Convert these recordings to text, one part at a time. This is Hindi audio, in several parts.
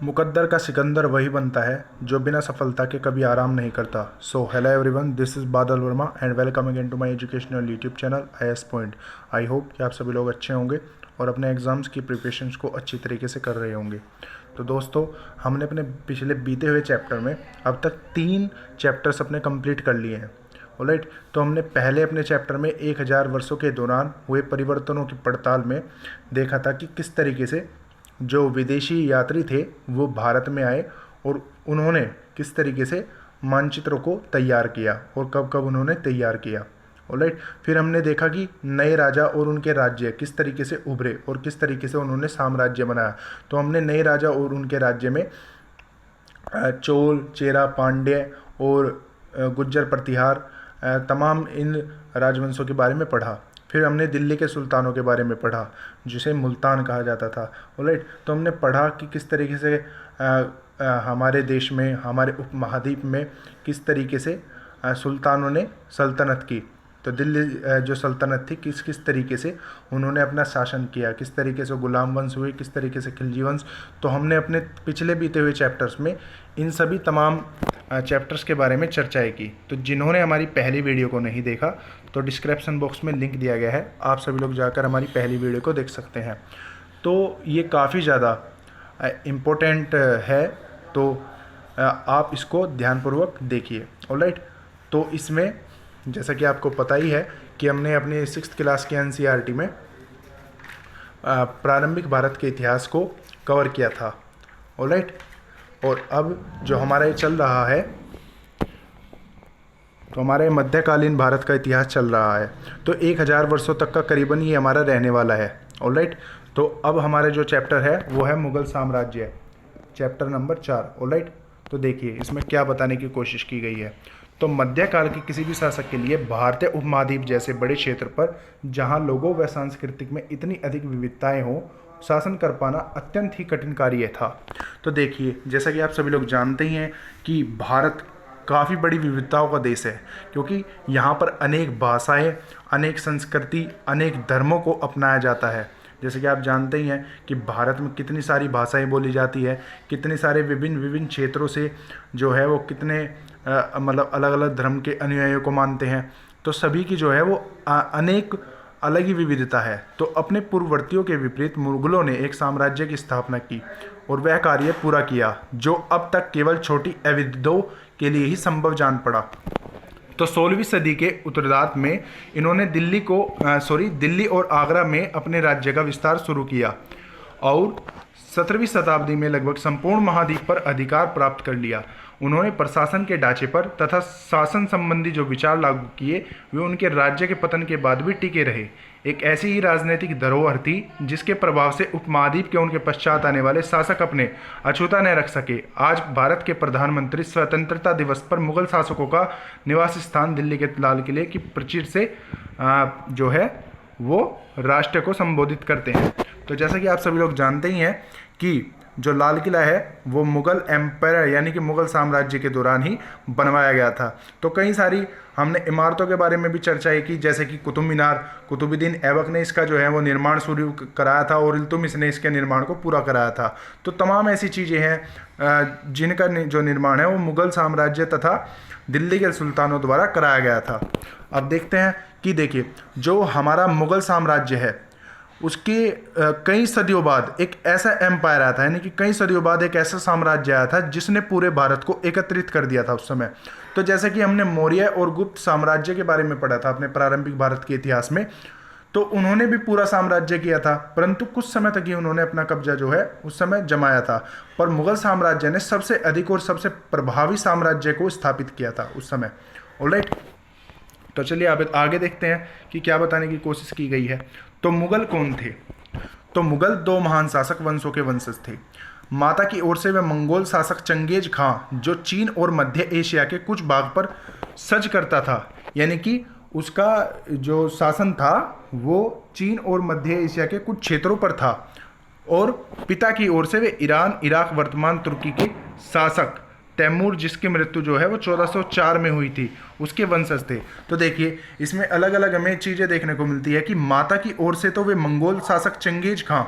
मुकद्दर का सिकंदर वही बनता है जो बिना सफलता के कभी आराम नहीं करता। So hello everyone, this is Badal Varma and welcome again to my educational YouTube channel IS point. I hope कि आप सभी लोग अच्छे होंगे और अपने एग्ज़ाम्स की प्रिपरेशंस को अच्छी तरीके से कर रहे होंगे। तो दोस्तों, हमने अपने पिछले बीते हुए चैप्टर में अब तक 3 चैप्टर्स अपने कंप्लीट कर लिए हैं। ऑलराइट, तो हमने पहले अपने चैप्टर में 1000 वर्षों के दौरान हुए परिवर्तनों की पड़ताल में देखा था कि किस तरीके से जो विदेशी यात्री थे वो भारत में आए और उन्होंने किस तरीके से मानचित्रों को तैयार किया और कब कब उन्होंने तैयार किया। ऑलराइट, फिर हमने देखा कि नए राजा और उनके राज्य किस तरीके से उभरे और किस तरीके से उन्होंने साम्राज्य बनाया। तो हमने नए राजा और उनके राज्य में चोल, चेरा, पांड्य और गुज्जर प्रतिहार तमाम इन राजवंशों के बारे में पढ़ा। फिर हमने दिल्ली के सुल्तानों के बारे में पढ़ा जिसे मुल्तान कहा जाता था। ऑलराइट, तो हमने पढ़ा कि किस तरीके से हमारे देश में, हमारे उपमहाद्वीप में किस तरीके से सुल्तानों ने सल्तनत की। तो दिल्ली जो सल्तनत थी किस किस तरीके से उन्होंने अपना शासन किया, किस तरीके से गुलाम वंश हुए, किस तरीके से खिलजी वंश। तो हमने अपने पिछले बीते हुए चैप्टर्स में इन सभी तमाम चैप्टर्स के बारे में चर्चाएं की। तो जिन्होंने हमारी पहली वीडियो को नहीं देखा तो डिस्क्रिप्शन बॉक्स में लिंक दिया गया है, आप सभी लोग जाकर हमारी पहली वीडियो को देख सकते हैं। तो ये काफ़ी ज़्यादा इम्पोर्टेंट है, तो आप इसको ध्यानपूर्वक देखिए। ऑलराइट, तो इसमें जैसा कि आपको पता ही है कि हमने अपने 6th क्लास के NCERT में प्रारंभिक भारत के इतिहास को कवर किया था। ऑलराइट, और अब जो हमारा ये चल रहा है तो हमारे मध्यकालीन भारत का इतिहास चल रहा है। तो 1000 वर्षों तक का करीबन ये हमारा रहने वाला है। ऑलराइट, तो अब हमारा जो चैप्टर है वो है मुगल साम्राज्य, चैप्टर नंबर 4। ऑलराइट, तो देखिए इसमें क्या बताने की कोशिश की गई है। तो मध्यकाल के किसी भी शासक के लिए भारतीय उपमहाद्वीप जैसे बड़े क्षेत्र पर जहां लोगों व सांस्कृतिक में इतनी अधिक विविधताएं हों, शासन कर पाना अत्यंत ही कठिन कार्य था। तो देखिए, जैसा कि आप सभी लोग जानते ही हैं कि भारत काफ़ी बड़ी विविधताओं का देश है, क्योंकि यहाँ पर अनेक भाषाएं, अनेक संस्कृति, अनेक धर्मों को अपनाया जाता है। जैसे कि आप जानते ही हैं कि भारत में कितनी सारी भाषाएं बोली जाती है, कितने सारे विभिन्न विभिन्न क्षेत्रों से जो है वो कितने मतलब अलग अलग धर्म के अनुयायियों को मानते हैं। तो सभी की जो है वो अनेक अलग ही विविधता है। तो अपने पूर्ववर्तियों के विपरीत मुगलों ने एक साम्राज्य की स्थापना की और वह कार्य पूरा किया जो अब तक केवल छोटी अवधियों के लिए ही संभव जान पड़ा। तो 16वीं सदी के उत्तरार्ध में इन्होंने दिल्ली और आगरा में अपने राज्य का विस्तार शुरू किया और 17वीं शताब्दी में लगभग संपूर्ण महाद्वीप पर अधिकार प्राप्त कर लिया। उन्होंने प्रशासन के ढांचे पर तथा शासन संबंधी जो विचार लागू किए वे उनके राज्य के पतन के बाद भी टिके रहे। एक ऐसी ही राजनीतिक धरोहर थी जिसके प्रभाव से उपमहाद्वीप के उनके पश्चात आने वाले शासक अपने अछूता न रख सके। आज भारत के प्रधानमंत्री स्वतंत्रता दिवस पर मुगल शासकों का निवास स्थान दिल्ली के लाल किले की प्राचीर से जो है वो राष्ट्र को संबोधित करते हैं। तो जैसा कि आप सभी लोग जानते ही हैं कि जो लाल किला है वो मुगल एम्पायर यानी कि मुगल साम्राज्य के दौरान ही बनवाया गया था। तो कई सारी हमने इमारतों के बारे में भी चर्चाएं की, जैसे कि कुतुब मीनार, कुतुबुद्दीन ऐबक ने इसका जो है वो निर्माण शुरू कराया था और इल्तुतमिश ने इसके निर्माण को पूरा कराया था। तो तमाम ऐसी चीज़ें हैं जिनका जो निर्माण है वो मुगल साम्राज्य तथा दिल्ली के सुल्तानों द्वारा कराया गया था। अब देखते हैं कि देखिए, जो हमारा मुगल साम्राज्य है उसके कई सदियों बाद एक ऐसा एम्पायर आया था, यानी कि कई सदियों बाद एक ऐसा साम्राज्य आया था जिसने पूरे भारत को एकत्रित कर दिया था उस समय। तो जैसे कि हमने मौर्य और गुप्त साम्राज्य के बारे में पढ़ा था अपने प्रारंभिक भारत के इतिहास में, तो उन्होंने भी पूरा साम्राज्य किया था, परंतु कुछ समय तक ही उन्होंने अपना कब्जा जो है उस समय जमाया था। पर मुगल साम्राज्य ने सबसे अधिक और सबसे प्रभावी साम्राज्य को स्थापित किया था उस समय। ऑलराइट, तो चलिए अब आगे देखते हैं कि क्या बताने की कोशिश की गई है। तो मुगल कौन थे? तो मुगल 2 महान शासक वंशों के वंशज थे। माता की ओर से वह मंगोल शासक चंगेज खां जो चीन और मध्य एशिया के कुछ भाग पर सज करता था, यानी कि उसका जो शासन था वो चीन और मध्य एशिया के कुछ क्षेत्रों पर था। और पिता की ओर से वे ईरान, इराक, वर्तमान तुर्की के शासक तैमूर, जिसकी मृत्यु जो है वो 1404 में हुई थी, उसके वंशज थे। तो देखिए इसमें अलग अलग हमें चीज़ें देखने को मिलती है कि माता की ओर से तो वे मंगोल शासक चंगेज खां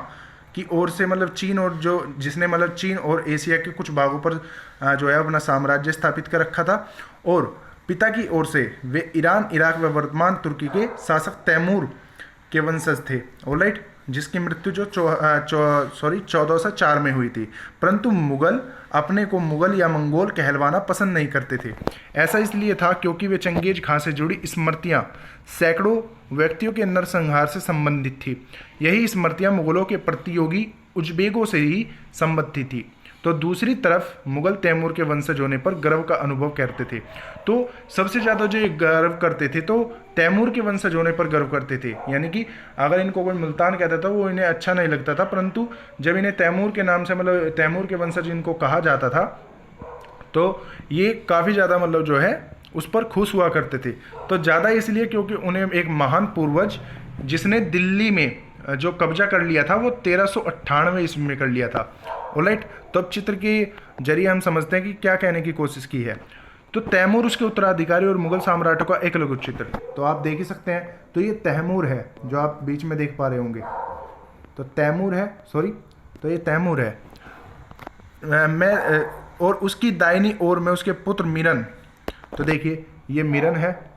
की ओर से मतलब चीन और जो जिसने मतलब चीन और एशिया के कुछ भागों पर जो है अपना साम्राज्य स्थापित कर रखा था, और पिता की ओर से वे ईरान, इराक व वर्तमान तुर्की के शासक तैमूर के वंशज थे। ऑलराइट, जिसकी मृत्यु जो 1404 में हुई थी। परंतु मुगल अपने को मुगल या मंगोल कहलवाना पसंद नहीं करते थे। ऐसा इसलिए था क्योंकि वे चंगेज खां से जुड़ी स्मृतियां सैकड़ों व्यक्तियों के नरसंहार से संबंधित थी। यही स्मृतियां मुगलों के प्रतियोगी उज्बेकों से ही संबंधित थी। तो दूसरी तरफ मुगल तैमूर के वंशज होने पर गर्व का अनुभव करते थे। तो सबसे ज़्यादा जो ये गर्व करते थे तो तैमूर के वंशज होने पर गर्व करते थे, यानी कि अगर इनको कोई मुल्तान कहता था वो इन्हें अच्छा नहीं लगता था, परंतु जब इन्हें तैमूर के नाम से मतलब तैमूर के वंशज इनको कहा जाता था तो ये काफ़ी ज़्यादा मतलब जो है उस पर खुश हुआ करते थे। तो ज़्यादा इसलिए क्योंकि उन्हें एक महान पूर्वज जिसने दिल्ली में जो कब्जा कर लिया था वो 1398 ईस्वी में कर लिया था। ऑलराइट, तो अब चित्र के जरिए हम समझते हैं कि क्या कहने की कोशिश की है। तो तैमूर, उसके उत्तराधिकारी और मुगल सम्राटों का एक लघु चित्र, तो आप देख ही सकते हैं। तो ये तैमूर है जो आप बीच में देख पा रहे होंगे, तो तैमूर है, सॉरी, तो ये तैमूर है। मैं और उसकी दाहिनी ओर में उसके पुत्र मिरन, तो देखिए ये मिरन है,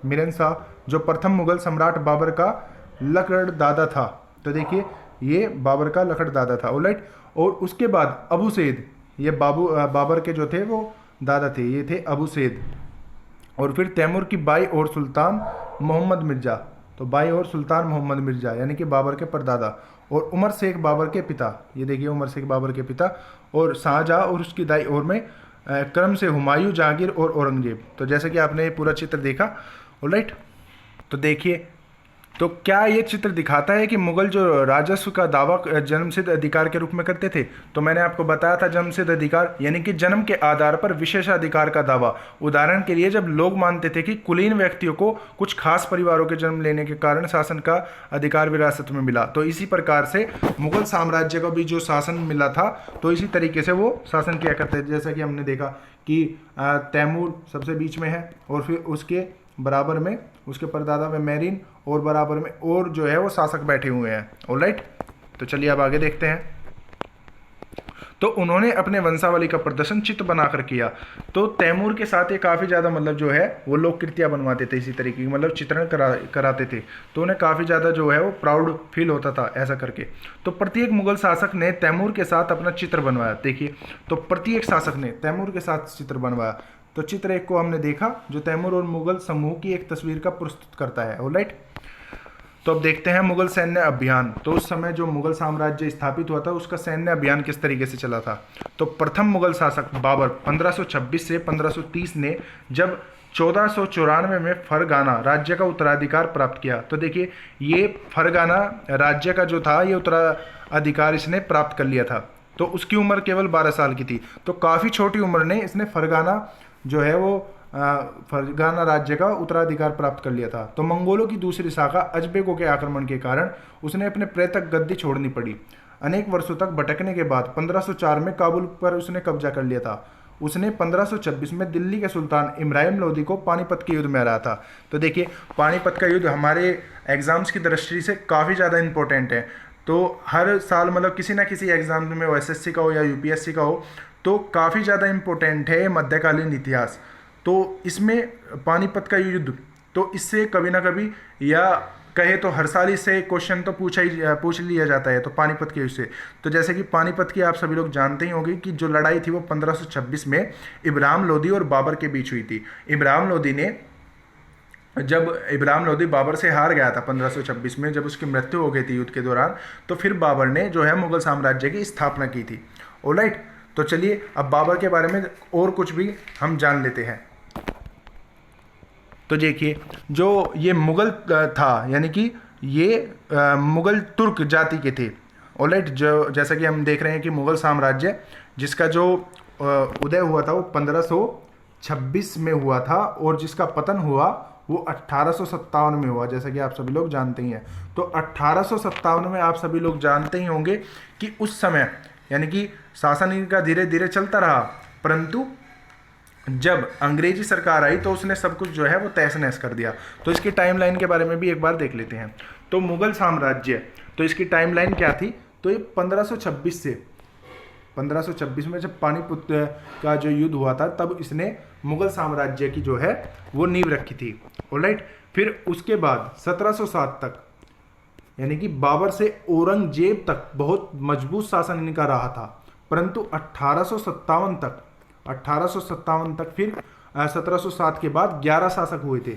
मिरन शाह, जो प्रथम मुगल सम्राट बाबर का लकड़दादा था। तो देखिए ये बाबर का लकड़दादा था। ऑलराइट, और उसके बाद अबू सैद, ये बाबर के जो थे वो दादा थे, ये थे अबू सैद। और फिर तैमूर की बाई और सुल्तान मोहम्मद मिर्जा, तो बाई और सुल्तान मोहम्मद मिर्जा यानी कि बाबर के परदादा। और उमर शेख बाबर के पिता, ये देखिए उमर शेख बाबर के पिता। और शाहजहाँ और उसकी दाई और में क्रम से हुमायूं, जहांगीर और औरंगजेब। तो जैसे कि आपने ये पूरा चित्र देखा। ऑलराइट, तो देखिए, तो क्या ये चित्र दिखाता है कि मुगल जो राजस्व का दावा जन्मसिद्ध अधिकार के रूप में करते थे? तो मैंने आपको बताया था जन्मसिद्ध अधिकार यानी कि जन्म के आधार पर विशेषाधिकार का दावा। उदाहरण के लिए जब लोग मानते थे कि कुलीन व्यक्तियों को कुछ खास परिवारों के जन्म लेने के कारण शासन का अधिकार विरासत में मिला, तो इसी प्रकार से मुगल साम्राज्य को भी जो शासन मिला था तो इसी तरीके से वो शासन किया करते थे। जैसा कि हमने देखा कि तैमूर सबसे बीच में है और फिर उसके बराबर में उसके परदादा में मेरिन और बराबर में और जो है वो शासक बैठे हुए हैं। ऑलराइट, तो चलिए अब आगे देखते हैं। तो उन्होंने अपने वंशावली का प्रदर्शन चित्र बनाकर किया। तो तैमूर के साथ ये काफ़ी ज़्यादा मतलब जो है वो लोग कृतियाँ बनवाते थे, इसी तरीके की मतलब चित्रण कराते थे। तो उन्हें काफ़ी ज़्यादा जो है वो प्राउड फील होता था ऐसा करके। तो प्रत्येक मुगल शासक ने तैमूर के साथ अपना चित्र बनवाया। देखिए, तो प्रत्येक शासक ने तैमूर के साथ चित्र बनवाया। तो चित्र एक को हमने देखा जो तैमूर और मुगल समूह की एक तस्वीर का प्रस्तुत करता है। ऑलराइट, तो अब देखते हैं मुगल सैन्य अभियान। तो उस समय जो मुगल साम्राज्य स्थापित हुआ था उसका सैन्य अभियान किस तरीके से चला था। तो प्रथम मुगल शासक बाबर 1526 से 1530 ने जब 1494 में फरगाना राज्य का उत्तराधिकार प्राप्त किया। तो देखिए ये फरगाना राज्य का जो था ये उत्तराधिकार इसने प्राप्त कर लिया था। तो उसकी उम्र केवल 12 साल की थी। तो काफ़ी छोटी उम्र ने इसने फरगाना जो है वो फरगाना राज्य का उत्तराधिकार प्राप्त कर लिया था। तो मंगोलों की दूसरी शाखा अजबेकों के आक्रमण के कारण उसने अपने प्रेतक गद्दी छोड़नी पड़ी। अनेक वर्षों तक भटकने के बाद 1504 में काबुल पर उसने कब्जा कर लिया था। उसने 1526 में दिल्ली के सुल्तान इब्राहिम लोदी को पानीपत के युद्ध में हराया था। तो देखिए पानीपत का युद्ध हमारे एग्जाम्स की दृष्टि से काफ़ी ज़्यादा इंपॉर्टेंट है। तो हर साल मतलब किसी ना किसी एग्जाम में वो एसएससी का हो या यूपीएससी का हो तो काफ़ी ज़्यादा इंपॉर्टेंट है मध्यकालीन इतिहास। तो इसमें पानीपत का युद्ध, तो इससे कभी ना कभी या कहे तो हर साल इससे क्वेश्चन तो पूछ लिया जाता है। तो पानीपत के युद्ध से, तो जैसे कि पानीपत की आप सभी लोग जानते ही होंगे कि जो लड़ाई थी वो 1526 में इब्राहिम लोदी और बाबर के बीच हुई थी। जब इब्राहिम लोदी बाबर से हार गया था 1526 में, जब उसकी मृत्यु हो गई थी युद्ध के दौरान, तो फिर बाबर ने जो है मुगल साम्राज्य की स्थापना की थी। ऑलराइट, तो चलिए अब बाबर के बारे में और कुछ भी हम जान लेते हैं। तो देखिए जो ये मुगल था यानी कि ये मुगल तुर्क जाति के थे। ऑलराइट, जो जैसा कि हम देख रहे हैं कि मुगल साम्राज्य जिसका जो उदय हुआ था वो 1526 में हुआ था और जिसका पतन हुआ वो 1857 में हुआ, जैसा कि आप सभी लोग जानते ही हैं। तो 1857 में आप सभी लोग जानते ही होंगे कि उस समय यानी कि शासन इनका धीरे धीरे चलता रहा, परंतु जब अंग्रेजी सरकार आई तो उसने सब कुछ जो है वो तहस नहस कर दिया। तो इसकी टाइमलाइन के बारे में भी एक बार देख लेते हैं। तो मुगल साम्राज्य, तो इसकी टाइमलाइन क्या थी। तो ये 1526 में जब पानीपत का जो युद्ध हुआ था तब इसने मुगल साम्राज्य की जो है वो नींव रखी थी। ऑलराइट, फिर उसके बाद 1707 तक यानी कि बाबर से औरंगजेब तक बहुत मजबूत शासन इनका रहा था, परंतु 1857 तक फिर 1707 के बाद 11 शासक हुए थे।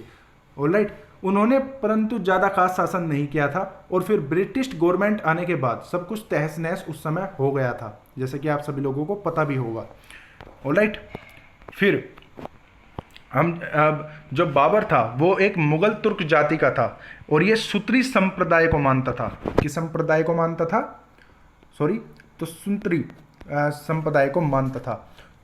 ऑलराइट, उन्होंने परंतु ज़्यादा खास शासन नहीं किया था और फिर ब्रिटिश गवर्नमेंट आने के बाद सब कुछ तहस नहस उस समय हो गया था, जैसे कि आप सभी लोगों को पता भी होगा। ऑलराइट, फिर हम अब जो बाबर था वो एक मुगल तुर्क जाति का था और ये सूत्री संप्रदाय को मानता था। किस संप्रदाय को मानता था? तो सूत्री संप्रदाय को मानता था।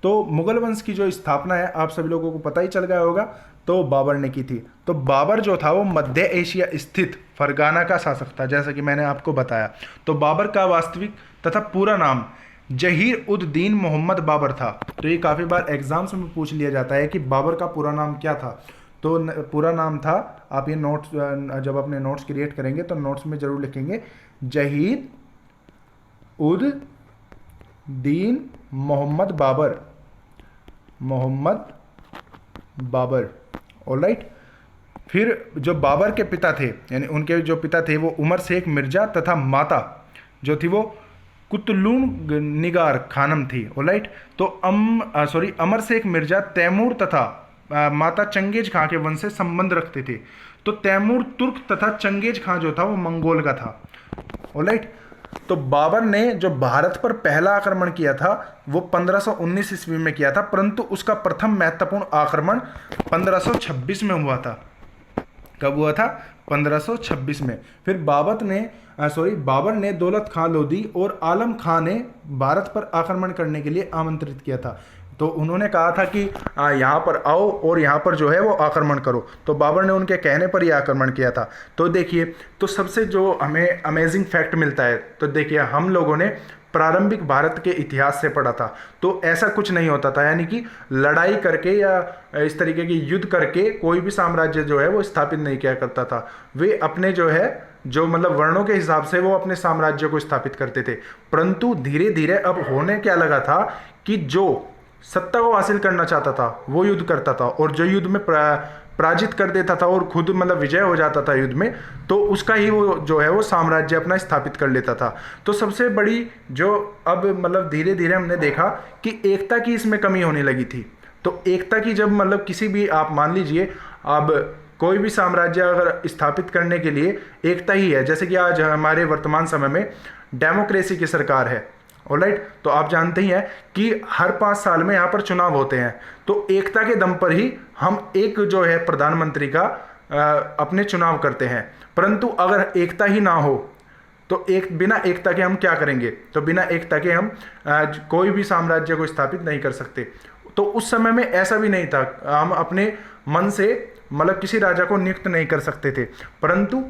तो मुगल वंश की जो स्थापना है आप सभी लोगों को पता ही चल गया होगा, तो बाबर ने की थी। तो बाबर जो था वो मध्य एशिया स्थित फरगाना का शासक था, जैसा कि मैंने आपको बताया। तो बाबर का वास्तविक तथा पूरा नाम जहीर उद दीन मोहम्मद बाबर था। तो ये काफ़ी बार एग्जाम्स में पूछ लिया जाता है कि बाबर का पूरा नाम क्या था। तो पूरा नाम था, आप ये नोट्स जब अपने नोट्स क्रिएट करेंगे तो नोट्स में जरूर लिखेंगे जहीर उद दीन मोहम्मद बाबर। ऑलराइट, फिर जो बाबर के पिता थे यानी उनके जो पिता थे वो उमर शेख मिर्जा तथा माता जो थी वो कुतलून निगार खानम थी। ऑलराइट, तो अमर शेख मिर्जा तैमूर तथा माता चंगेज खां के वंश से संबंध रखते थे। तो तैमूर तुर्क तथा चंगेज खां जो था वो मंगोल का था। ऑलराइट, तो बाबर ने जो भारत पर पहला आक्रमण किया था वो 1519 ईस्वी में किया था, परंतु उसका प्रथम महत्वपूर्ण आक्रमण 1526 में हुआ था। कब हुआ था? 1526 में। फिर बाबर ने दौलत खां लोदी और आलम खां ने भारत पर आक्रमण करने के लिए आमंत्रित किया था। तो उन्होंने कहा था कि यहाँ पर आओ और यहाँ पर जो है वो आक्रमण करो। तो बाबर ने उनके कहने पर ही आक्रमण किया था। तो देखिए, तो सबसे जो हमें अमेजिंग फैक्ट मिलता है, तो देखिए हम लोगों ने प्रारंभिक भारत के इतिहास से पढ़ा था, तो ऐसा कुछ नहीं होता था, यानी कि लड़ाई करके या इस तरीके की युद्ध करके कोई भी साम्राज्य जो है वो स्थापित नहीं किया करता था। वे अपने जो है जो मतलब वर्णों के हिसाब से वो अपने साम्राज्य को स्थापित करते थे। परंतु धीरे धीरे अब होने क्या लगा था कि जो सत्ता को हासिल करना चाहता था वो युद्ध करता था, और जो युद्ध में पराजित कर देता था और खुद मतलब विजय हो जाता था युद्ध में, तो उसका ही वो जो है वो साम्राज्य अपना स्थापित कर लेता था। तो सबसे बड़ी जो अब मतलब धीरे धीरे हमने देखा कि एकता की इसमें कमी होने लगी थी। तो एकता की जब मतलब किसी भी आप मान लीजिए अब कोई भी साम्राज्य अगर स्थापित करने के लिए एकता ही है, जैसे कि आज हमारे वर्तमान समय में डेमोक्रेसी की सरकार है। ऑलराइट, तो आप जानते ही हैं कि हर 5 साल में यहाँ पर चुनाव होते हैं, तो एकता के दम पर ही हम एक जो है प्रधानमंत्री का अपने चुनाव करते हैं। परंतु अगर एकता ही ना हो तो बिना एकता के हम क्या करेंगे? तो बिना एकता के हम कोई भी साम्राज्य को स्थापित नहीं कर सकते। तो उस समय में ऐसा भी नहीं था, हम अपने मन से मतलब किसी राजा को नियुक्त नहीं कर सकते थे। परंतु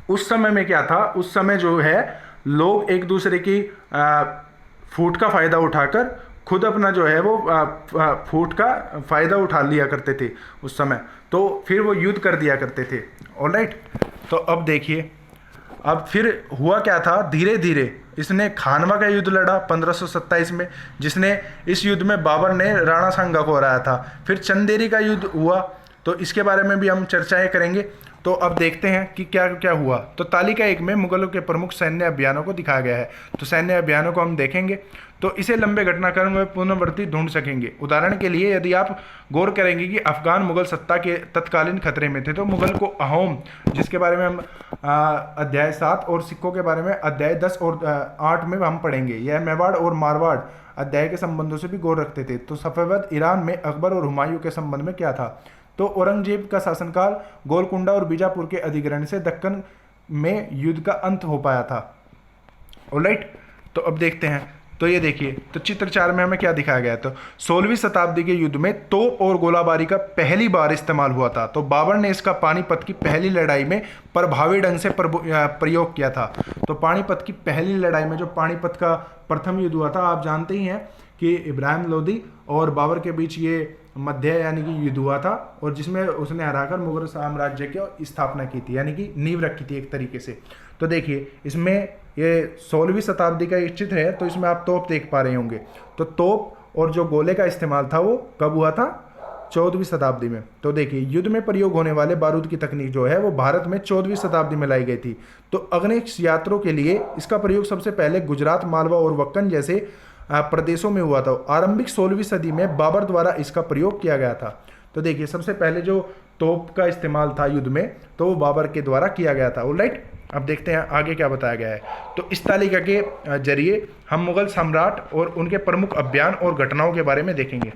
उस समय में क्या था, उस समय जो है लोग एक दूसरे की फूट का फ़ायदा उठाकर खुद अपना जो है वो फूट का फ़ायदा उठा लिया करते थे उस समय, तो फिर वो युद्ध कर दिया करते थे। ऑलराइट, तो अब देखिए अब फिर हुआ क्या था, धीरे धीरे इसने खानवा का युद्ध लड़ा 1527 में, जिसने इस युद्ध में बाबर ने राणा सांगा को हराया था। फिर चंदेरी का युद्ध हुआ, तो इसके बारे में भी हम चर्चाएं करेंगे। तो अब देखते हैं कि क्या क्या हुआ। तो तालिका 1 में मुगलों के प्रमुख सैन्य अभियानों को दिखाया गया है। तो सैन्य अभियानों को हम देखेंगे तो इसे लंबे घटनाक्रम में पुनरावृत्ति ढूंढ सकेंगे। उदाहरण के लिए यदि आप गौर करेंगे कि अफगान मुगल सत्ता के तत्कालीन खतरे में थे, तो मुगल को अहोम, जिसके बारे में हम अध्याय 7 और सिखों के बारे में अध्याय 10 और 8 में हम पढ़ेंगे, यह मेवाड़ और मारवाड़ अध्याय के संबंधों से भी गौर रखते थे। तो सफेद ईरान में अकबर और हुमायूं के संबंध में क्या था, तो औरंगजेब का शासनकाल गोलकुंडा और बीजापुर के अधिग्रहण से दक्कन में युद्ध का अंत हो पाया था। ऑलराइट, तो अब देखते हैं। तो ये देखिए, तो चित्र 4 में हमें क्या दिखाया गया है, तो 16वीं शताब्दी के युद्ध में तोप और गोलाबारी का पहली बार इस्तेमाल हुआ था। तो बाबर ने इसका पानीपत की पहली लड़ाई में प्रभावी ढंग से प्रयोग किया था। तो पानीपत की पहली लड़ाई में जो पानीपत का प्रथम युद्ध हुआ था, आप जानते ही हैं कि इब्राहिम लोदी और बाबर के बीच ये मध्य यानी कि युद्ध हुआ था, और जिसमें उसने हराकर मुगल साम्राज्य की स्थापना की थी, यानी कि नींव रखी थी एक तरीके से। तो देखिए इसमें ये 16वीं शताब्दी का एक चित्र है, तो इसमें आप तोप देख पा रहे होंगे। तो तोप और जो गोले का इस्तेमाल था वो कब हुआ था? 14वीं शताब्दी में। तो देखिए युद्ध में प्रयोग होने वाले बारूद की तकनीक जो है वो भारत में 14वीं शताब्दी में लाई गई थी। तो अग्निश यात्रों के लिए इसका प्रयोग सबसे पहले गुजरात, मालवा और वक्कन जैसे प्रदेशों में हुआ था। आरंभिक 16वीं सदी में बाबर द्वारा इसका प्रयोग किया गया था। तो देखिए सबसे पहले जो तोप का इस्तेमाल था युद्ध में, तो वो बाबर के द्वारा किया गया था। ऑलराइट, अब देखते हैं आगे क्या बताया गया है। तो इस तालिका के जरिए हम मुगल सम्राट और उनके प्रमुख अभियान और घटनाओं के बारे में देखेंगे।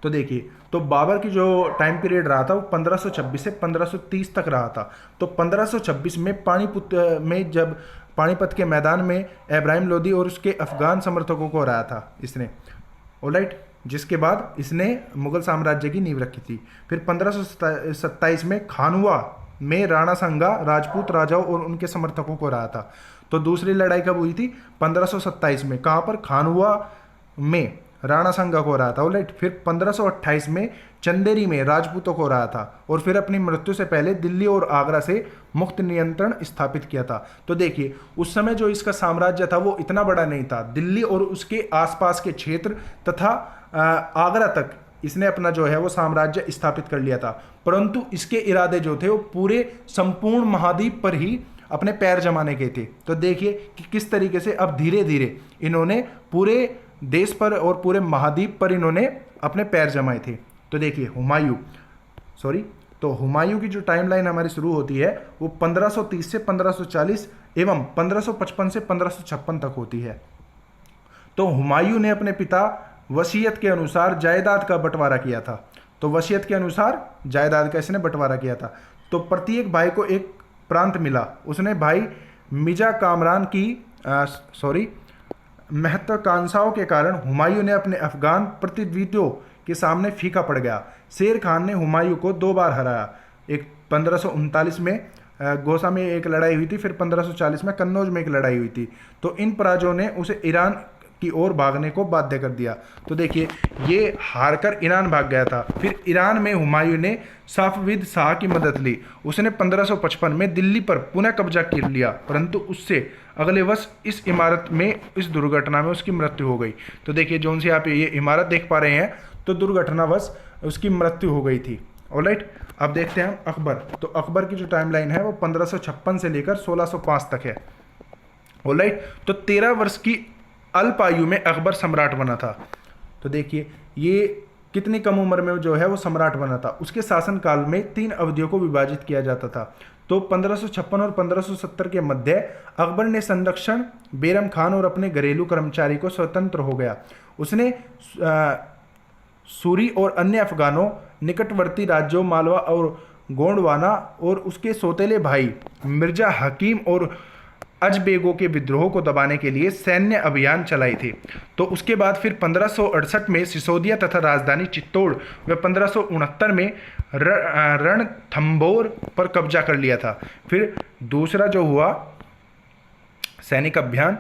तो देखिए, तो बाबर की जो टाइम पीरियड रहा था वो 1526 से 1530 तक रहा था। तो 1526 में पानीपत के मैदान में इब्राहिम लोदी और उसके अफगान समर्थकों को हराया था इसने। ऑलराइट, जिसके बाद इसने मुगल साम्राज्य की नींव रखी थी। फिर 1527 में खानवा में राणा संगा राजपूत राजाओं और उनके समर्थकों को हराया था। तो दूसरी लड़ाई कब हुई थी? 1527 में। कहाँ पर? खानवा में राणा संगा को हराया था। ऑलराइट, फिर 1528 में चंदेरी में राजपूतों को हराया था और फिर अपनी मृत्यु से पहले दिल्ली और आगरा से मुक्त नियंत्रण स्थापित किया था। तो देखिए उस समय जो इसका साम्राज्य था वो इतना बड़ा नहीं था। दिल्ली और उसके आसपास के क्षेत्र तथा आगरा तक इसने अपना जो है वो साम्राज्य स्थापित कर लिया था, परंतु इसके इरादे जो थे वो पूरे संपूर्ण महाद्वीप पर ही अपने पैर जमाने के थे। तो देखिए कि किस तरीके से अब धीरे धीरे इन्होंने पूरे देश पर और पूरे महाद्वीप पर इन्होंने अपने पैर जमाए थे। तो देखिए हुमायूं की जो टाइमलाइन हमारी शुरू होती है वो 1530 से 1540 एवं 1555 से 1556 तक होती है। तो हुमायूं ने अपने पिता वसीयत के अनुसार जायदाद का बंटवारा किया था। तो वसीयत के अनुसार जायदाद का इसने बंटवारा किया था। तो प्रत्येक भाई को एक प्रांत मिला। उसने भाई मिर्जा कामरान की महत्वाकांक्षाओं के कारण हुमायूं ने अपने अफगान प्रतिद्वंद्वियों के सामने फीका पड़ गया। शेर खान ने हुमायूं को 2 बार हराया। एक 1539 में गोसा में एक लड़ाई हुई थी, फिर 1540 में कन्नौज में एक लड़ाई हुई थी। तो इन पराजयों ने उसे ईरान की ओर भागने को बाध्य कर दिया। तो देखिए ये हारकर ईरान भाग गया था। फिर ईरान में हुमायूं ने साफविद शाह की मदद ली। उसने 1555 में दिल्ली पर पुनः कब्जा कर लिया, परंतु उससे अगले वर्ष इस दुर्घटना में उसकी मृत्यु हो गई। तो देखिए जो उनसे आप ये इमारत देख पा रहे हैं, तो दुर्घटनावश उसकी मृत्यु हो गई थी। ऑलराइट, अब देखते हैं अकबर। तो अकबर की जो टाइमलाइन है वो 1556 से लेकर 1605 तक है। ऑलराइट, तो 13 वर्ष की अल्प आयु में अकबर सम्राट बना था। तो देखिए ये कितनी कम उम्र में जो है वो सम्राट बना था। उसके शासनकाल में 3 अवधियों को विभाजित किया जाता था। तो 1556 और 1570 के मध्य अकबर ने संरक्षण बेरम खान और अपने घरेलू कर्मचारी को स्वतंत्र हो गया। उसने सूरी और अन्य अफगानों, निकटवर्ती राज्यों मालवा और गोंडवाना और उसके सौतेले भाई मिर्जा हकीम और अजबेगों के विद्रोह को दबाने के लिए सैन्य अभियान चलाए थे। तो उसके बाद फिर 1568 में सिसोदिया तथा राजधानी चित्तौड़ व 1569 में रणथंभौर पर कब्जा कर लिया था। फिर दूसरा जो हुआ सैनिक अभियान,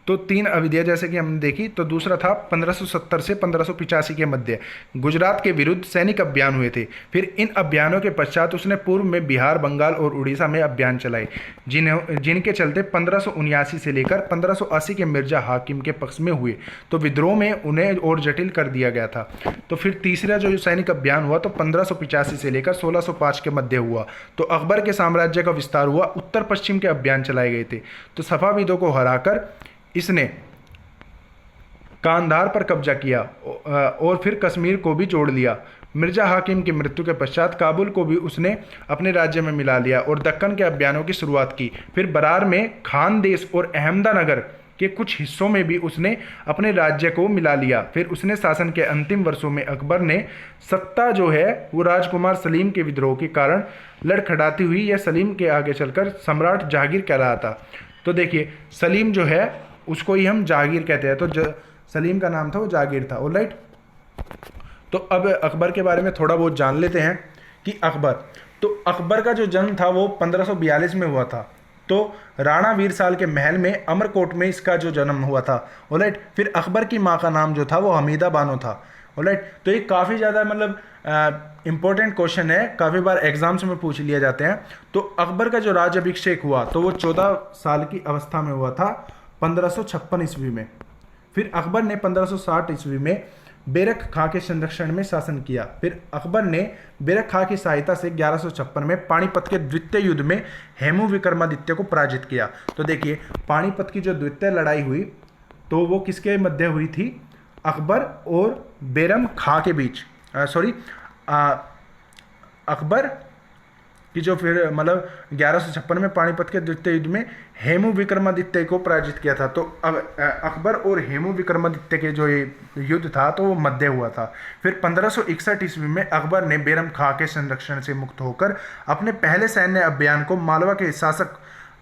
तो 3 अवधियाँ जैसे कि हमने देखी। तो दूसरा था 1570 से 1585 के मध्य गुजरात के विरुद्ध सैनिक अभियान हुए थे। फिर इन अभियानों के पश्चात उसने पूर्व में बिहार, बंगाल और उड़ीसा में अभियान चलाए, जिनके चलते 1579 से लेकर 1580 के मिर्जा हाकिम के पक्ष में हुए। तो विद्रोह में उन्हें और जटिल कर दिया गया था। तो फिर तीसरा जो सैनिक अभियान हुआ तो 1585 से लेकर 1605 के मध्य हुआ। तो अकबर के साम्राज्य का विस्तार हुआ। उत्तर पश्चिम के अभियान चलाए गए थे। तो सफाविदों को हराकर इसने कांधार पर कब्जा किया और फिर कश्मीर को भी जोड़ लिया। मिर्जा हाकिम की मृत्यु के पश्चात काबुल को भी उसने अपने राज्य में मिला लिया और दक्कन के अभियानों की शुरुआत की। फिर बरार में खानदेश और अहमदानगर के कुछ हिस्सों में भी उसने अपने राज्य को मिला लिया। फिर उसने शासन के अंतिम वर्षों में अकबर ने सत्ता जो है वो राजकुमार सलीम के विद्रोह के कारण लड़खड़ाती हुई यह सलीम के आगे चलकर सम्राट जहांगीर कहलाया था। तो देखिए सलीम जो है उसको ही हम जहांगीर कहते हैं। तो सलीम का नाम था वो जहांगीर था। ऑलराइट, तो अब अकबर के बारे में थोड़ा बहुत जान लेते हैं कि अकबर का जो जन्म था वो 1542 में हुआ था। तो राणा वीरसाल के महल में अमरकोट में इसका जो जन्म हुआ था। ऑलराइट, फिर अकबर की माँ का नाम जो था वो हमीदा बानो था। ऑलराइट। तो ये काफ़ी ज़्यादा मतलब इम्पोर्टेंट क्वेश्चन है, काफ़ी बार एग्जाम्स में पूछ लिया जाते हैं। तो अकबर का जो राज अभिषेक हुआ तो वो 14 साल की अवस्था में हुआ था 1556 ईस्वी में। फिर अकबर ने 1560 ईस्वी में बेरक खां के संरक्षण में शासन किया। फिर अकबर ने बेरक खां की सहायता से 1156 में पानीपत के द्वितीय युद्ध में हेमू विक्रमादित्य को पराजित किया। तो देखिए पानीपत की जो द्वितीय लड़ाई हुई तो वो किसके मध्य हुई थी, अकबर और बेरम खां के बीच, अकबर कि जो फिर मतलब 1156 में पानीपत के द्वितीय युद्ध में हेमू विक्रमादित्य को पराजित किया था। तो अब अकबर और हेमू विक्रमादित्य के जो ये युद्ध था तो वो मध्य हुआ था। फिर 1561 ईस्वी में अकबर ने बेरम खां के संरक्षण से मुक्त होकर अपने पहले सैन्य अभियान को मालवा के शासक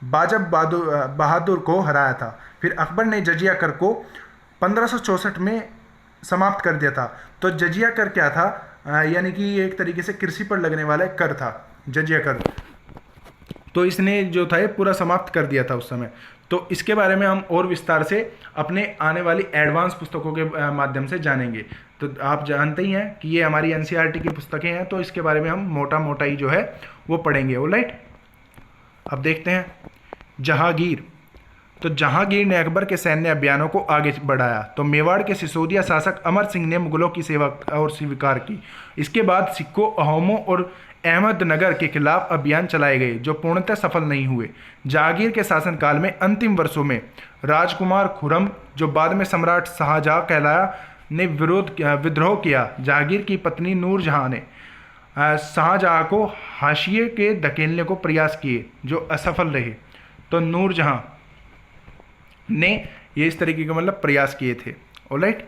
बाजब बहादुर को हराया था। फिर अकबर ने जजिया कर को 1564 में समाप्त कर दिया था। तो जजिया कर क्या था, यानी कि एक तरीके से कृषि पर लगने वाला कर था जजिया कर। तो इसने जो था ये पूरा समाप्त कर दिया था उस समय। तो इसके बारे में हम और विस्तार से अपने आने वाली एडवांस पुस्तकों के माध्यम से जानेंगे। तो आप जानते ही हैं कि ये हमारी एनसीईआरटी की पुस्तकें हैं, तो इसके बारे में हम मोटा मोटा ही जो है वो पढ़ेंगे। ऑलराइट, अब देखते हैं जहांगीर। तो जहांगीर ने अकबर के सैन्य अभियानों को आगे बढ़ाया। तो मेवाड़ के सिसोदिया शासक अमर सिंह ने मुगलों की सेवा और स्वीकार की। इसके बाद सिखों, अहोमों और अहमदनगर के खिलाफ अभियान चलाए गए जो पूर्णतः सफल नहीं हुए। जहांगीर के शासनकाल में अंतिम वर्षों में राजकुमार खुर्रम, जो बाद में सम्राट शाहजहां कहलाया, ने विद्रोह किया। जहांगीर की पत्नी नूरजहां ने शाहजहां को हाशिए के धकेलने को प्रयास किए जो असफल रहे। तो नूरजहां ने ये इस तरीके के मतलब प्रयास किए थे। ऑलराइट,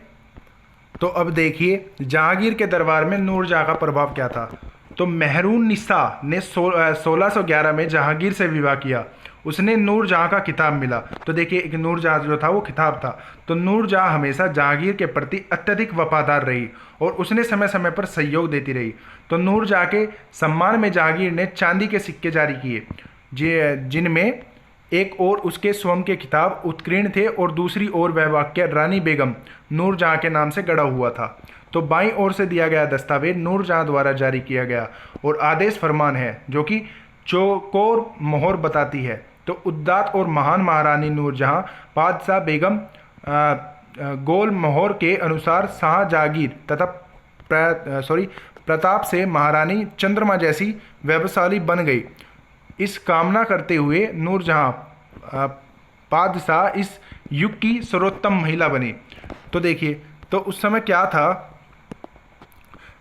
तो अब देखिए जहांगीर के दरबार में नूरजहां का प्रभाव क्या था। तो मेहरून निसा ने 1611 में जहांगीर से विवाह किया। उसने नूरजहां का खिताब मिला। तो देखिए एक नूरजहां जो था वो खिताब था। तो नूरजहां हमेशा जहांगीर के प्रति अत्यधिक वफादार रही और उसने समय समय पर सहयोग देती रही। तो नूरजहां के सम्मान में जहांगीर ने चांदी के सिक्के जारी किए, जिनमें एक ओर उसके स्वयं के खिताब उत्कीर्ण थे और दूसरी ओर वह वाक्य रानी बेगम नूरजहां के नाम से गढ़ा हुआ था। तो बाईं ओर से दिया गया दस्तावेज नूरजहां द्वारा जारी किया गया और आदेश फरमान है जो कि चौकोर मोहर बताती है। तो उद्दात और महान महारानी नूरजहां बादशाह बेगम गोल मोहर के अनुसार शाह जहांगीर तथा प्रताप से महारानी चंद्रमा जैसी वैभवशाली बन गई। इस कामना करते हुए नूरजहां बादशाह इस युग की सर्वोत्तम महिला बनी। तो देखिए तो उस समय क्या था,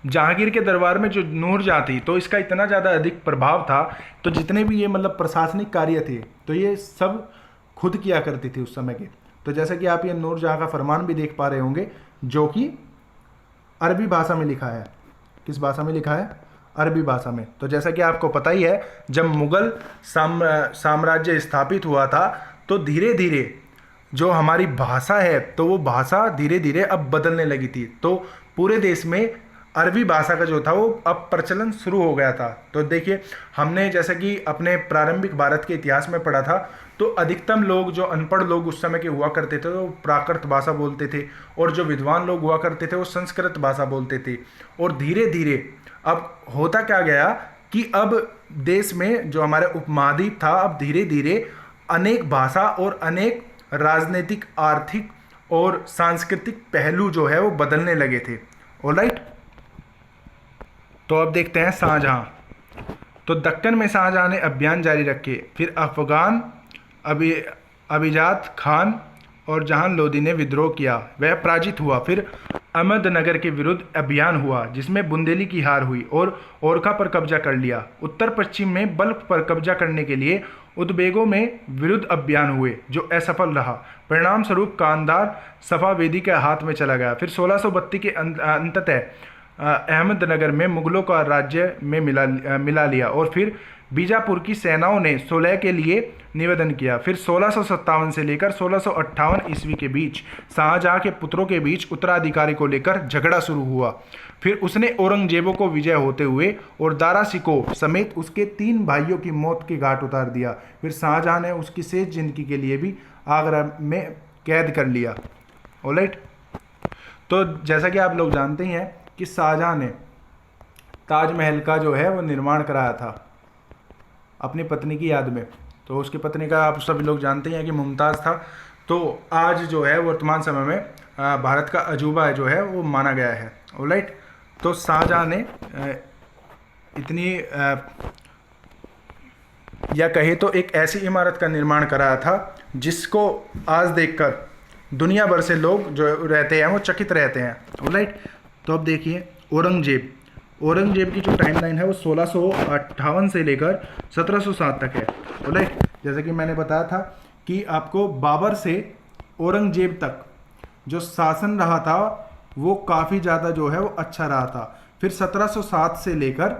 जहांगीर के दरबार में जो नूरजहां थी तो इसका इतना ज़्यादा अधिक प्रभाव था। तो जितने भी ये मतलब प्रशासनिक कार्य थे तो ये सब खुद किया करती थी उस समय के। तो जैसे कि आप ये नूरजहां का फरमान भी देख पा रहे होंगे जो कि अरबी भाषा में लिखा है। किस भाषा में लिखा है? अरबी भाषा में। तो जैसा कि आपको पता ही है जब मुगल साम्राज्य स्थापित हुआ था तो धीरे धीरे जो हमारी भाषा है तो वो भाषा धीरे धीरे अब बदलने लगी थी। तो पूरे देश में अरबी भाषा का जो था वो अब प्रचलन शुरू हो गया था। तो देखिए हमने जैसे कि अपने प्रारंभिक भारत के इतिहास में पढ़ा था तो अधिकतम लोग जो अनपढ़ लोग उस समय के हुआ करते थे वो प्राकृत भाषा बोलते थे और जो विद्वान लोग हुआ करते थे वो संस्कृत भाषा बोलते थे। और धीरे धीरे अब होता क्या गया कि अब देश में जो हमारे उपमहाद्वीप था अब धीरे धीरे अनेक भाषा और अनेक राजनीतिक, आर्थिक और सांस्कृतिक पहलू जो है वो बदलने लगे थे। ऑलराइट, तो अब देखते हैं शाहजहां। तो दक्कन में शाहजहां ने अभियान जारी रखे। फिर अफगान अभिजात खान और जहान लोदी ने विद्रोह किया, वह पराजित हुआ। फिर अहमदनगर के विरुद्ध अभियान हुआ जिसमें बुंदेली की हार हुई और ओरछा पर कब्जा कर लिया। उत्तर पश्चिम में बल्ख पर कब्जा करने के लिए उद्बेगों में विरुद्ध अभियान हुए जो असफल रहा। परिणाम स्वरूप कांधार सफावेदी के हाथ में चला गया। फिर 1632 के अंततः अहमदनगर में मुगलों का राज्य में मिला लिया और फिर बीजापुर की सेनाओं ने सुलह के लिए निवेदन किया। फिर 1657 से लेकर 1658 ईस्वी के बीच शाहजहां के पुत्रों के बीच उत्तराधिकारी को लेकर झगड़ा शुरू हुआ। फिर उसने औरंगजेबों को विजय होते हुए और दारा शिकोह समेत उसके 3 भाइयों की मौत के घाट उतार दिया। फिर शाहजहां ने उसकी शेष जिंदगी के लिए भी आगरा में कैद कर लिया। ऑलराइट, तो जैसा कि आप लोग जानते ही हैं कि शाहजहां ने ताजमहल का जो है वो निर्माण कराया था अपनी पत्नी की याद में। तो उसकी पत्नी का आप सभी लोग जानते हैं कि मुमताज़ था। तो आज जो है वर्तमान समय में भारत का अजूबा जो है वो माना गया है। ऑलराइट, तो शाहजहां ने इतनी या कहे तो एक ऐसी इमारत का निर्माण कराया था जिसको आज देखकर दुनिया भर से लोग जो रहते हैं वो चकित रहते हैं। ऑलराइट, तो अब देखिए औरंगजेब की जो टाइमलाइन है वो 1658 से लेकर 1707 तक है। ऑलराइट, जैसे कि मैंने बताया था कि आपको बाबर से औरंगजेब तक जो शासन रहा था वो काफ़ी ज़्यादा जो है वो अच्छा रहा था। फिर 1707 से लेकर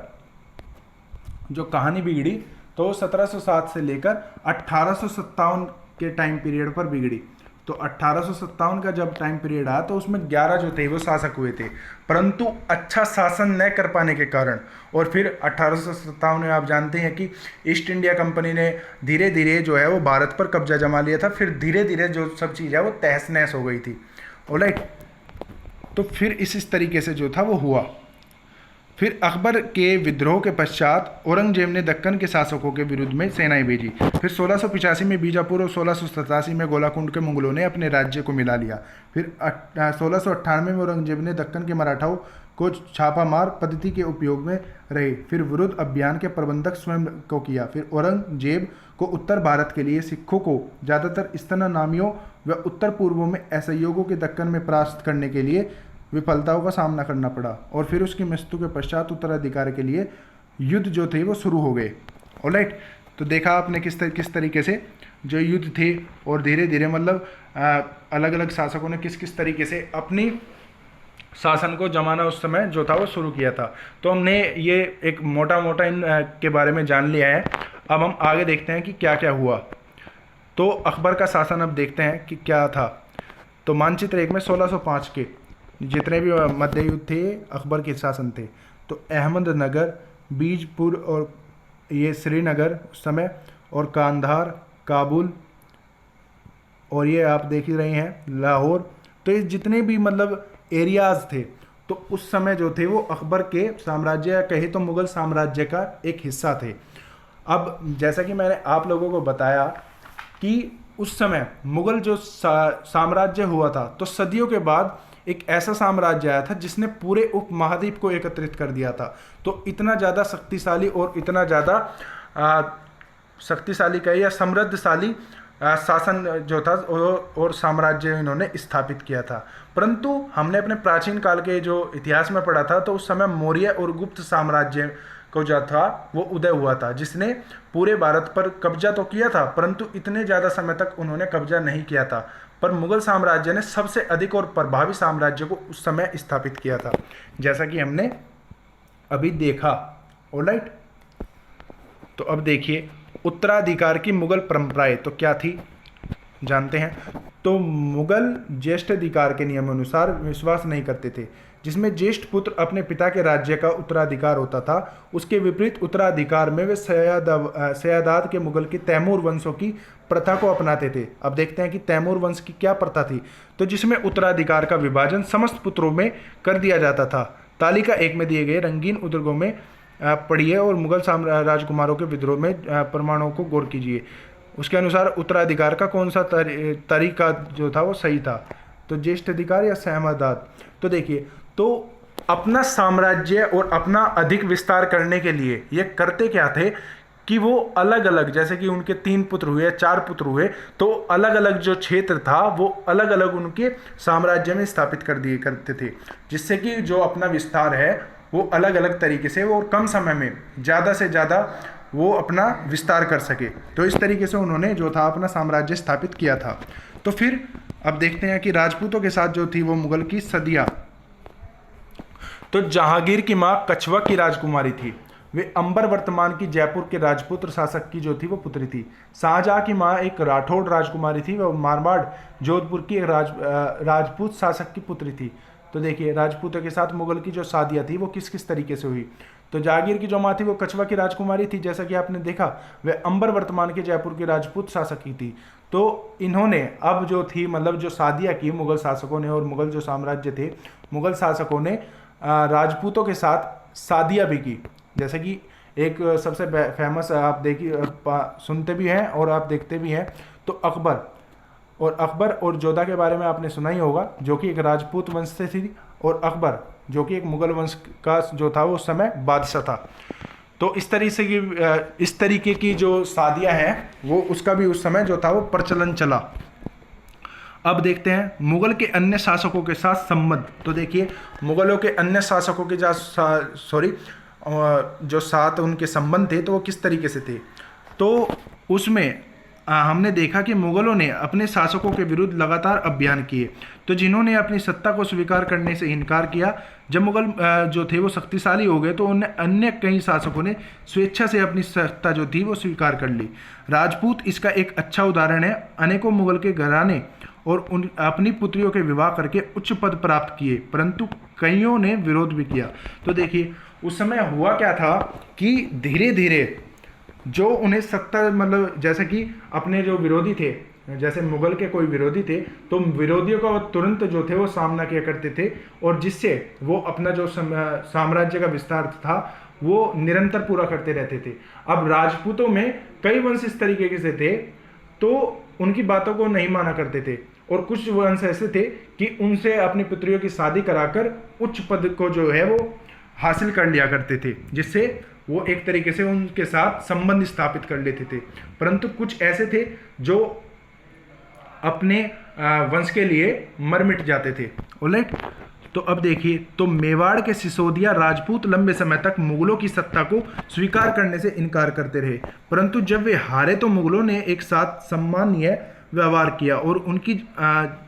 जो कहानी बिगड़ी तो 1707 से लेकर 1857 के टाइम पीरियड पर बिगड़ी। तो 1857 का जब टाइम पीरियड आया तो उसमें 11 जो थे वो शासक हुए थे, परंतु अच्छा शासन न कर पाने के कारण और फिर 1857 में आप जानते हैं कि ईस्ट इंडिया कंपनी ने धीरे धीरे जो है वो भारत पर कब्जा जमा लिया था। फिर धीरे धीरे जो सब चीज़ है वो तहस नहस हो गई थी। ऑलराइट, तो फिर इस तरीके से जो था वो हुआ। फिर अकबर के विद्रोह के पश्चात औरंगजेब ने दक्कन के शासकों के विरुद्ध में सेनाएं भेजी। फिर 1685 में बीजापुर और 1687 में गोलाकुंड के मुगलों ने अपने राज्य को मिला लिया। फिर 1698 में औरंगजेब ने दक्कन के मराठाओं को छापामार पद्धति के उपयोग में रहे। फिर विरुद्ध अभियान के प्रबंधक स्वयं को किया। फिर औरंगजेब को उत्तर भारत के लिए सिखों को ज़्यादातर स्तनामियों व उत्तर पूर्व में असहयोगों के दक्कन में परास्त करने के लिए विफलताओं का सामना करना पड़ा। और फिर उसकी मृत्यु के पश्चात उत्तराधिकार के लिए युद्ध जो थे वो शुरू हो गए। ऑलराइट, तो देखा आपने किस तरीके से जो युद्ध थे और धीरे धीरे मतलब अलग अलग शासकों ने किस तरीके से अपनी शासन को जमाना उस समय जो था वो शुरू किया था। तो हमने ये एक मोटा इन के बारे में जान लिया है। अब हम आगे देखते हैं कि क्या क्या हुआ। तो अकबर का शासन अब देखते हैं कि क्या था। तो मानचित्र एक में 1605 के जितने भी मध्य युद्ध थे अकबर के शासन थे। तो अहमदनगर, बीजपुर और ये श्रीनगर उस समय, और कांधार, काबुल, और ये आप देख ही रहे हैं लाहौर। तो ये जितने भी मतलब एरियाज़ थे तो उस समय जो थे वो अकबर के साम्राज्य या कहे तो मुग़ल साम्राज्य का एक हिस्सा थे। अब जैसा कि मैंने आप लोगों को बताया कि उस समय मुग़ल जो साम्राज्य हुआ था तो सदियों के बाद एक ऐसा साम्राज्य आया था जिसने पूरे उपमहाद्वीप को एकत्रित कर दिया था। तो इतना ज़्यादा शक्तिशाली और इतना ज़्यादा शक्तिशाली कहे या समृद्धशाली शासन जो था और साम्राज्य इन्होंने स्थापित किया था। परंतु हमने अपने प्राचीन काल के जो इतिहास में पढ़ा था तो उस समय मौर्य और गुप्त साम्राज्य को जो था वो उदय हुआ था, जिसने पूरे भारत पर कब्जा तो किया था परंतु इतने ज़्यादा समय तक उन्होंने कब्जा नहीं किया था। पर मुगल साम्राज्य ने सबसे अधिक और प्रभावी साम्राज्य को उस समय स्थापित किया था, जैसा कि हमने अभी देखा। ऑलराइट, तो अब देखिए उत्तराधिकार की मुगल परंपराएं तो क्या थी जानते हैं। तो मुगल ज्येष्ठ अधिकार के नियमानुसार विश्वास नहीं करते थे, जिसमें ज्येष्ठ पुत्र अपने पिता के राज्य का उत्तराधिकार होता था। उसके विपरीत उत्तराधिकार में वे सयादाद के मुगल की तैमूर वंशों की प्रथा को अपनाते थे। अब देखते हैं कि तैमूर वंश की क्या प्रथा थी। तो जिसमें उत्तराधिकार का विभाजन समस्त पुत्रों में कर दिया जाता था। तालिका 1 में दिए गए रंगीन उद्वर्गों में पढ़िए और मुगल राजकुमारों के विद्रोह में प्रमाणों को गौर कीजिए। उसके अनुसार उत्तराधिकार का कौन सा तरीका जो था वो सही था, तो ज्येष्ठ अधिकार या सहमदाद। तो देखिए, तो अपना साम्राज्य और अपना अधिक विस्तार करने के लिए ये करते क्या थे कि वो अलग अलग, जैसे कि उनके 3 पुत्र हुए 4 पुत्र हुए, तो अलग अलग जो क्षेत्र था वो अलग अलग उनके साम्राज्य में स्थापित कर दिए करते थे, जिससे कि जो अपना विस्तार है वो अलग अलग तरीके से और कम समय में ज़्यादा से ज़्यादा वो अपना विस्तार कर सके। तो इस तरीके से उन्होंने जो था अपना साम्राज्य स्थापित किया था। तो फिर अब देखते हैं कि राजपूतों के साथ जो थी वो मुगल की सदिया। तो जहांगीर की मां कछवा की राजकुमारी थी। वे अंबर वर्तमान की जयपुर के राजपुत्र शासक की जो थी वो पुत्री थी। शाहजहां की मां एक राठौड़ राजकुमारी थी। वह मारवाड़ जोधपुर की राजपूत शासक की पुत्री थी। तो देखिए, राजपूतों के साथ मुगल की जो शादियाँ थी वो किस तरीके से हुई। तो जहांगीर की जो माँ थी वो कछवा की राजकुमारी थी, जैसा कि आपने देखा। वह अंबर वर्तमान के जयपुर के राजपूत शासक की थी। तो इन्होंने अब जो थी मतलब जो शादियाँ की मुग़ल शासकों ने, और मुग़ल जो साम्राज्य थे, मुग़ल शासकों ने राजपूतों के साथ शादियाँ भी की। जैसे कि एक सबसे फेमस आप देखिए, सुनते भी हैं और आप देखते भी हैं, तो अकबर और जोधा के बारे में आपने सुना ही होगा, जो कि एक राजपूत वंश से थी, और अकबर जो कि एक मुग़ल वंश का जो था वो उस समय बादशाह था। तो इस तरीके की जो शादियाँ हैं वो उसका भी उस समय जो था वो प्रचलन चला। अब देखते हैं मुग़ल के अन्य शासकों के साथ संबंध। तो देखिए मुग़लों के अन्य शासकों के जो साथ उनके संबंध थे तो वो किस तरीके से थे। तो उसमें हमने देखा कि मुग़लों ने अपने शासकों के विरुद्ध लगातार अभियान किए, तो जिन्होंने अपनी सत्ता को स्वीकार करने से इनकार किया। जब मुग़ल जो थे वो शक्तिशाली हो गए तो उन्हें अन्य कई शासकों ने स्वेच्छा से अपनी सत्ता जो थी वो स्वीकार कर ली। राजपूत इसका एक अच्छा उदाहरण है। अनेकों मुग़ल के घराने और अपनी पुत्रियों के विवाह करके उच्च पद प्राप्त किए, परंतु कईयों ने विरोध भी किया। तो देखिए उस समय हुआ क्या था कि धीरे धीरे जो उन्हें सत्ता मतलब जैसे कि अपने जो विरोधी थे, जैसे मुग़ल के कोई विरोधी थे तो विरोधियों का तुरंत जो थे वो सामना किया करते थे, और जिससे वो अपना जो साम्राज्य का विस्तार था वो निरंतर पूरा करते रहते थे। अब राजपूतों में कई वंश इस तरीके से थे तो उनकी बातों को नहीं माना करते थे, और कुछ वंश ऐसे थे कि उनसे अपनी पुत्रियों की शादी कराकर उच्च पद को जो है वो हासिल कर लिया करते थे, जिससे वो एक तरीके से उनके साथ संबंध स्थापित कर लेते थे। परंतु कुछ ऐसे थे जो अपने वंश के लिए मर मिट जाते थे। ऑलराइट, तो अब देखिए, तो मेवाड़ के सिसोदिया राजपूत लंबे समय तक मुगलों की सत्ता को स्वीकार करने से इनकार करते रहे, परंतु जब वे हारे तो मुगलों ने एक साथ सम्मानीय व्यवहार किया और उनकी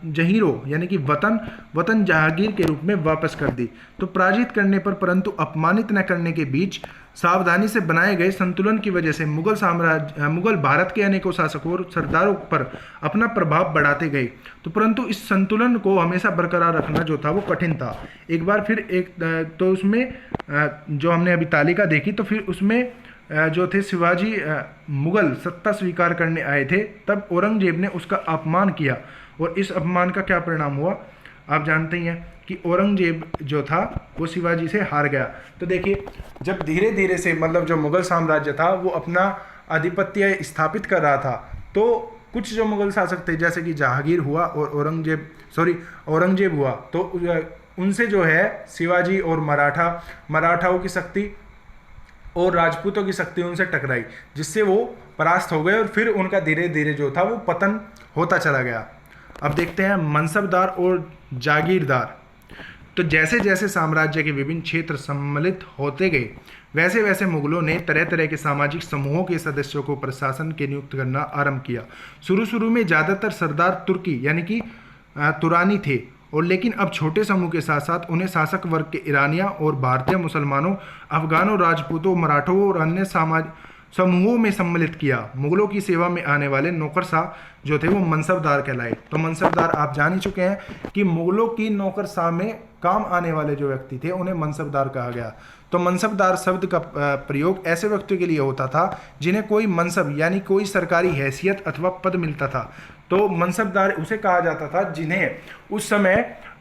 जहीरों यानी कि वतन जहागीर के रूप में वापस कर दी। तो पराजित करने पर परंतु अपमानित न करने के बीच सावधानी से बनाए गए संतुलन की वजह से मुगल भारत के अनेकों शासकों और सरदारों पर अपना प्रभाव बढ़ाते गए। तो परंतु इस संतुलन को हमेशा बरकरार रखना जो था वो कठिन था। एक बार फिर तो उसमें जो हमने अभी तालिका देखी, तो फिर उसमें जो थे शिवाजी मुगल सत्ता स्वीकार करने आए थे, तब औरंगजेब ने उसका अपमान किया, और इस अपमान का क्या परिणाम हुआ आप जानते ही हैं कि औरंगजेब जो था वो शिवाजी से हार गया। तो देखिए, जब धीरे धीरे से मतलब जो मुगल साम्राज्य था वो अपना आधिपत्य स्थापित कर रहा था, तो कुछ जो मुगल शासक थे जैसे कि जहांगीर हुआ और औरंगजेब हुआ, तो उनसे जो है शिवाजी और मराठाओं की शक्ति और राजपूतों की शक्ति उनसे टकराई, जिससे वो परास्त हो गए और फिर उनका धीरे धीरे जो था वो पतन होता चला गया। अब देखते हैं मनसबदार और जागीरदार। तो जैसे जैसे साम्राज्य के विभिन्न क्षेत्र सम्मिलित होते गए, वैसे वैसे मुगलों ने तरह तरह के सामाजिक समूहों के सदस्यों को प्रशासन के नियुक्त करना आरंभ किया। शुरू में ज़्यादातर सरदार तुर्की यानी कि तुरानी थे, और लेकिन अब छोटे समूह के साथ साथ उन्हें शासक वर्ग के ईरानियों और भारतीय मुसलमानों, अफगानों, राजपूतों, मराठों और अन्य समूहों में सम्मिलित किया। मुगलों की सेवा में आने वाले नौकरशाह जो थे वो मनसबदार कहलाए। तो मनसबदार आप जान ही चुके हैं कि मुगलों की नौकरशाह में काम आने वाले जो व्यक्ति थे उन्हें मनसबदार कहा गया। तो मनसबदार शब्द का प्रयोग ऐसे व्यक्तियों के लिए होता था जिन्हें कोई मनसब यानी कोई सरकारी हैसियत अथवा पद मिलता था। तो मनसबदार उसे कहा जाता था जिन्हें उस समय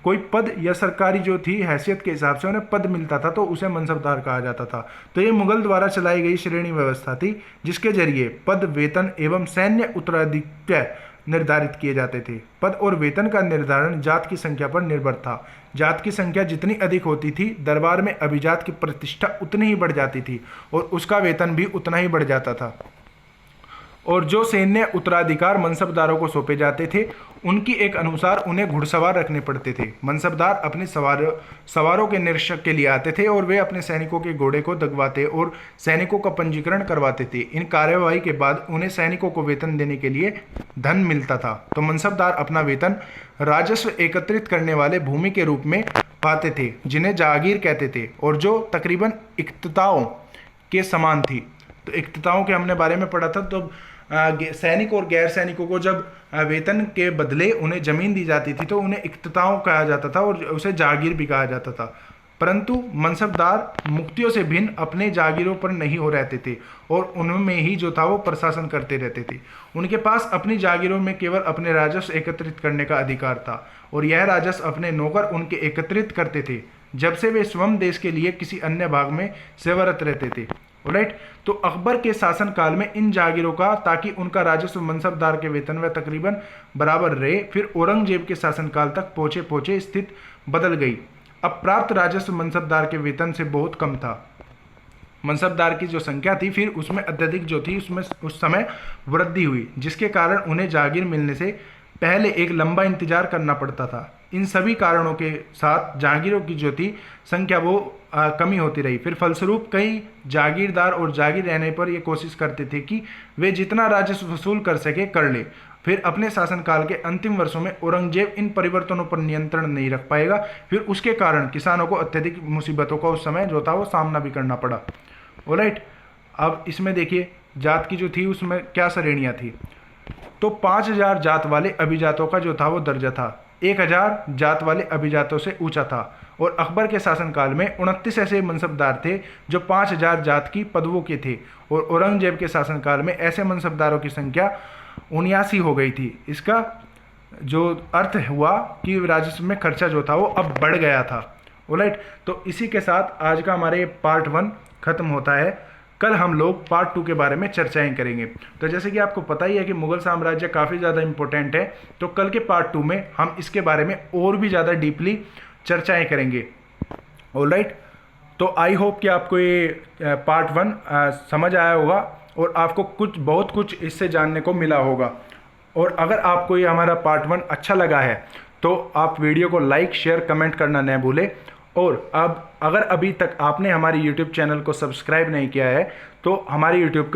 कोई पद या सरकारी जो थी हैसियत के हिसाब से उन्हें पद मिलता था, तो उसे मनसबदार कहा जाता था। तो ये मुगल द्वारा चलाई गई श्रेणी व्यवस्था थी, जिसके जरिए पद, वेतन एवं सैन्य उत्तराधिक्य निर्धारित किए जाते थे। पद और वेतन का निर्धारण जात की संख्या पर निर्भर था। जात की संख्या जितनी अधिक होती थी, दरबार में अभिजात की प्रतिष्ठा उतनी ही बढ़ जाती थी और उसका वेतन भी उतना ही बढ़ जाता था। और जो सैन्य उत्तराधिकार मनसबदारों को सौंपे जाते थे, उनकी एक अनुसार उन्हें घुड़सवार रखने पड़ते थे। मनसबदार अपने सवारों के निरीक्षण के लिए आते थे और वे अपने सैनिकों के घोड़े को दगवाते और सैनिकों का पंजीकरण करवाते थे। इन कार्यवाही के बाद उन्हें सैनिकों को वेतन देने के लिए धन मिलता था। तो मनसबदार अपना वेतन राजस्व एकत्रित करने वाले भूमि के रूप में पाते थे, जिन्हें जागीर कहते थे, और जो तकरीबन इक्तताओं के समान थी। तो इक्तताओं के हमने बारे में पढ़ा था। तो सैनिक और गैर सैनिकों को जब वेतन के बदले उन्हें जमीन दी जाती थी तो उन्हें इक्तताओं कहा जाता था और उसे जागीर भी कहा जाता था। परंतु मनसबदार मुक्तियों से भिन्न अपने जागीरों पर नहीं हो रहते थे और उनमें ही जो था वो प्रशासन करते रहते थे। उनके पास अपनी जागीरों में केवल अपने राजस्व एकत्रित करने का अधिकार था और यह राजस्व अपने नौकर उनके एकत्रित करते थे जब से वे स्वयं देश के लिए किसी अन्य भाग में सेवारत रहते थे। राइट, तो अकबर के शासन काल में इन जागीरों का ताकि उनका राजस्व मनसबदार के वेतन में तकरीबन बराबर रहे, फिर औरंगजेब के शासनकाल तक पहुंचे स्थिति बदल गई। अब प्राप्त राजस्व मनसबदार के वेतन से बहुत कम था। मनसबदार की जो संख्या थी फिर उसमें अत्यधिक जो थी उसमें उस समय वृद्धि हुई, जिसके कारण उन्हें जागीर मिलने से पहले एक लंबा इंतजार करना पड़ता था। इन सभी कारणों के साथ जागीरों की जो थी संख्या वो कमी होती रही। फिर फलस्वरूप कई जागीरदार और जागीर रहने पर ये कोशिश करते थे कि वे जितना राजस्व वसूल कर सके कर ले। फिर अपने शासनकाल के अंतिम वर्षों में औरंगजेब इन परिवर्तनों पर नियंत्रण नहीं रख पाएगा, फिर उसके कारण किसानों को अत्यधिक मुसीबतों का उस समय जो था वो सामना भी करना पड़ा। ऑलराइट, अब इसमें देखिए जात की जो थी उसमें क्या श्रेणियाँ थी। तो 5000 जात वाले अभिजातों का जो था वो दर्जा था, 1000 जात वाले अभिजातों से ऊंचा था और अकबर के शासनकाल में 29 ऐसे मनसबदार थे जो 5000 जात की पदवों के थे और औरंगजेब के शासनकाल में ऐसे मनसबदारों की संख्या 79 हो गई थी। इसका जो अर्थ हुआ कि राजस्व में खर्चा जो था वो अब बढ़ गया था। ऑलराइट, तो इसी के साथ आज का हमारे पार्ट 1 खत्म होता है। कल हम लोग पार्ट 2 के बारे में चर्चाएं करेंगे। तो जैसे कि आपको पता ही है कि मुगल साम्राज्य काफ़ी ज़्यादा इंपॉर्टेंट है, तो कल के पार्ट 2 में हम इसके बारे में और भी ज़्यादा डीपली चर्चाएं करेंगे। ऑलराइट, तो आई होप कि आपको ये पार्ट 1 समझ आया होगा और आपको बहुत कुछ इससे जानने को मिला होगा। और अगर आपको ये हमारा पार्ट 1 अच्छा लगा है तो आप वीडियो को लाइक शेयर कमेंट करना न भूलें। और अब अगर अभी तक आपने हमारी YouTube चैनल को सब्सक्राइब नहीं किया है तो हमारे YouTube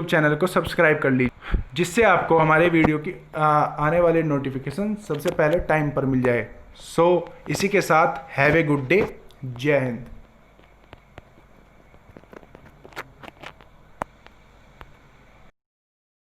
चैनल को सब्सक्राइब कर लीजिए, जिससे आपको हमारे वीडियो की आने वाले नोटिफिकेशन सबसे पहले टाइम पर मिल जाए। इसी के साथ हैव ए गुड डे। जय हिंद।